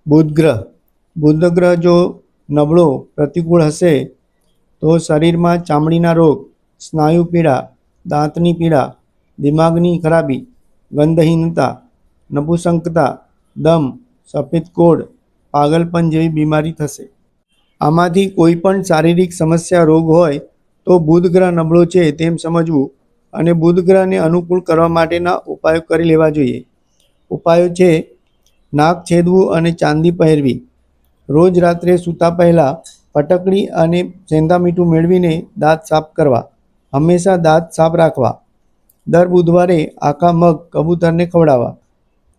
બુધ ગ્રહ. બુધ ગ્રહ જો નબળો પ્રતિકૂળ હશે તો શરીરમાં ચામડીના રોગ, સ્નાયુ પીડા, દાંતની પીડા, દિમાગની ખરાબી, ગંધહીનતા, નપુંસકતા, દમ, સફેદ કોડ, પાગલપન જેવી બીમારી થશે. આમાંથી કોઈ પણ શારીરિક સમસ્યા રોગ હોય તો બુધ ગ્રહ નબળો છે તેમ સમજવું અને બુધ ગ્રહને અનુકૂળ કરવા માટેના ઉપાયો કરી લેવા જોઈએ. ઉપાયો છે: નાક છેદવું અને ચાંદી પહેરવી. રોજ રાત્રે સૂતા પહેલાં ફટકડી અને સેંધા મીઠું મેળવીને દાંત સાફ કરવા. હંમેશા દાંત સાફ રાખવા. દર બુધવારે આખા મગ કબૂતરને ખવડાવવા.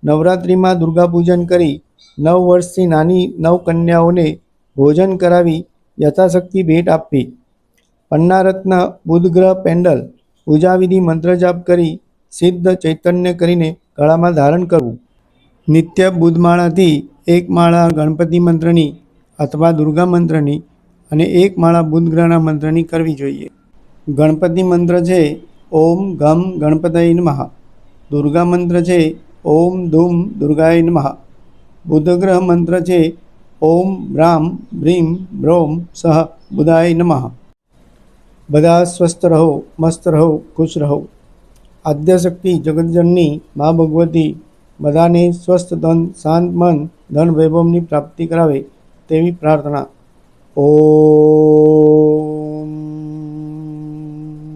નવરાત્રિમાં દુર્ગા પૂજન કરી 9 વર્ષથી નાની 9 કન્યાઓને ભોજન કરાવી યથાશક્તિ ભેટ આપવી. પન્નારત્ન બુધ ગ્રહ પેન્ડલ પૂજાવિધિ મંત્ર જાપ કરી સિદ્ધ ચૈતન્ય કરીને ગળામાં ધારણ કરવું. નિત્ય બુધ માળાથી એક માળા ગણપતિ મંત્રની અથવા દુર્ગા મંત્રની અને એક માળા બુધ ગ્રહના મંત્રની કરવી જોઈએ. ગણપતિ મંત્ર છે ઓમ ઘમ ગણપતયે નમઃ. દુર્ગા મંત્ર છે ઓમ ધૂમ દુર્ગાય નમઃ. બુધ ગ્રહ મંત્ર છે ઓમ બ્રામ બ્રીમ બ્રોમ સહ બુધાય નમઃ. બધા સ્વસ્થ રહો, મસ્ત રહો, ખુશ રહો. આદ્યશક્તિ જગતજનની મા ભગવતી બધાને સ્વસ્થ ધન, શાંત મન, ધન વૈભવની પ્રાપ્તિ કરાવે તેવી પ્રાર્થના. ઓમ